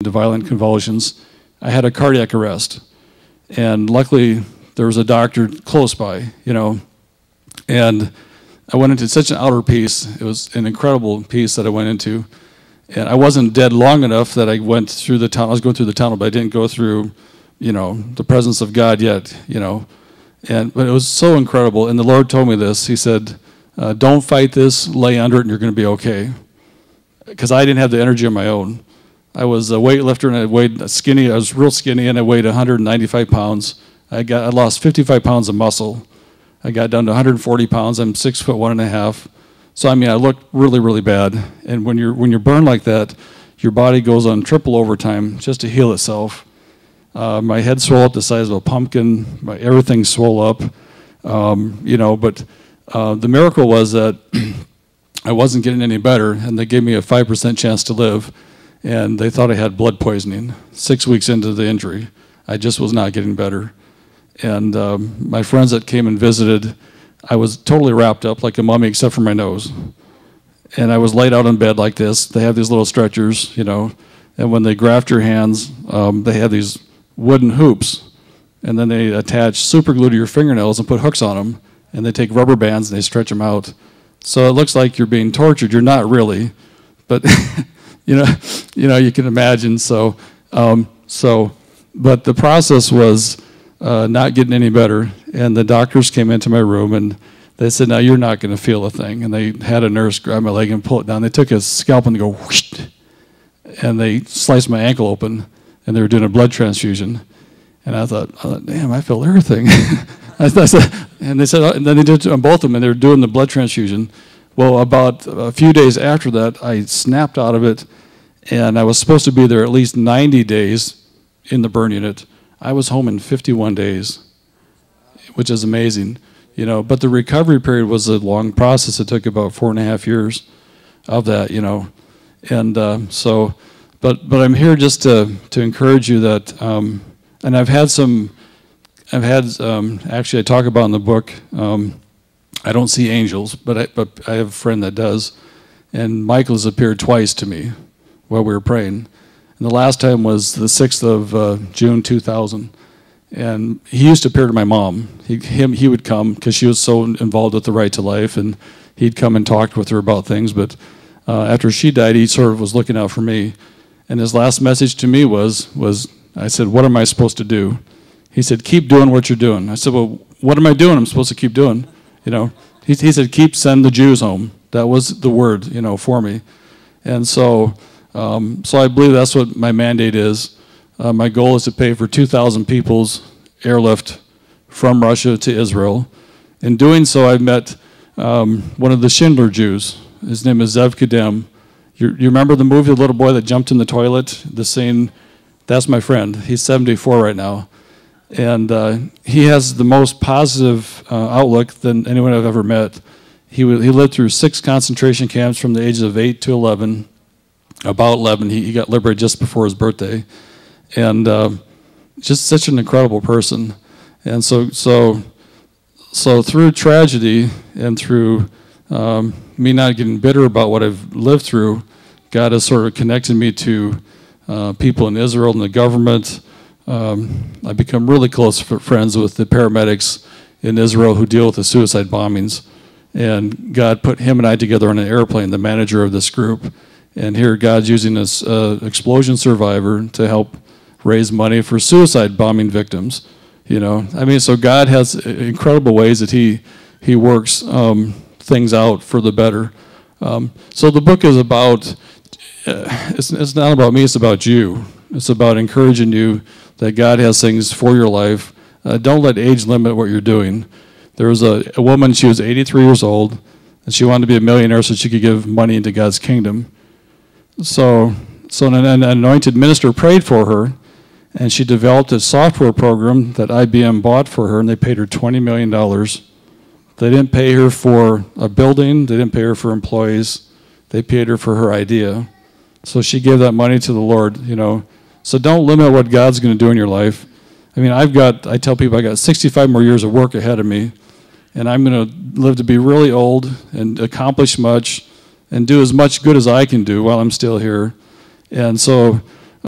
into violent convulsions. I had a cardiac arrest. And luckily, there was a doctor close by, and I went into such an outer peace. It was an incredible peace that I went into. And I wasn't dead long enough that I went through the tunnel. I was going through the tunnel, but I didn't go through, the presence of God yet, But it was so incredible. And the Lord told me this. He said, don't fight this, lay under it, and you're going to be okay. Because I didn't have the energy on my own. I was a weightlifter, and I weighed skinny. I was real skinny, and I weighed 195 pounds. I lost 55 pounds of muscle. I got down to 140 pounds. I'm 6'1.5". So I looked really, really bad. And when you're burned like that, your body goes on triple overtime just to heal itself. My head swelled up the size of a pumpkin. Everything swelled up. But the miracle was that I wasn't getting any better, and they gave me a 5% chance to live. And they thought I had blood poisoning 6 weeks into the injury. I just was not getting better. And my friends that came and visited, I was totally wrapped up like a mummy except for my nose. And I was laid out in bed like this. They have these little stretchers, and when they graft your hands, they have these wooden hoops. And then they attach super glue to your fingernails and put hooks on them. And they take rubber bands and they stretch them out. So it looks like you're being tortured. You're not really, but you can imagine. But the process was not getting any better. And the doctors came into my room and they said, "Now you're not going to feel a thing." And they had a nurse grab my leg and pull it down. They took a scalpel and go whoosh, and they sliced my ankle open, and they were doing a blood transfusion. And I thought, damn, I feel everything. And they said, and then they did it on both of them, and they were doing the blood transfusion. Well, about a few days after that, I snapped out of it, and I was supposed to be there at least 90 days in the burn unit. I was home in 51 days, which is amazing, But the recovery period was a long process. It took about 4.5 years of that, And but I'm here just to encourage you that, and actually I talk about in the book. I don't see angels, but I have a friend that does, and Michael has appeared twice to me while we were praying. And the last time was the 6th of June 2000. And he used to appear to my mom. He would come because she was so involved with the Right to Life, and he'd come and talk with her about things. But after she died, he sort of was looking out for me. And his last message to me was I said, "What am I supposed to do?" He said, "Keep doing what you're doing." I said, "Well, what am I doing? I'm supposed to keep doing." He said, "Send the Jews home." That was the word, for me. And so I believe that's what my mandate is. My goal is to pay for 2,000 people's airlift from Russia to Israel. In doing so, I met one of the Schindler Jews. His name is Zev Kedem. You remember the movie, The Little Boy That Jumped in the Toilet? The scene, that's my friend. He's 74 right now. And he has the most positive outlook than anyone I've ever met. He lived through 6 concentration camps from the ages of 8 to 11. About 11, he got liberated just before his birthday. And just such an incredible person. And so through tragedy and through me not getting bitter about what I've lived through, God has sort of connected me to people in Israel and the government. I've become really close friends with the paramedics in Israel who deal with the suicide bombings. And God put him and I together on an airplane, the manager of this group. And here God's using this explosion survivor to help raise money for suicide bombing victims. So God has incredible ways that he works things out for the better. So the book is about, it's not about me, it's about you. It's about encouraging you that God has things for your life. Don't let age limit what you're doing. There was a woman, she was 83 years old, and she wanted to be a millionaire so she could give money into God's kingdom. So an anointed minister prayed for her, and she developed a software program that IBM bought for her, and they paid her $20 million. They didn't pay her for a building. They didn't pay her for employees. They paid her for her idea. So she gave that money to the Lord, So don't limit what God's going to do in your life. I tell people I got 65 more years of work ahead of me, and I'm going to live to be really old and accomplish much and do as much good as I can do while I'm still here. And so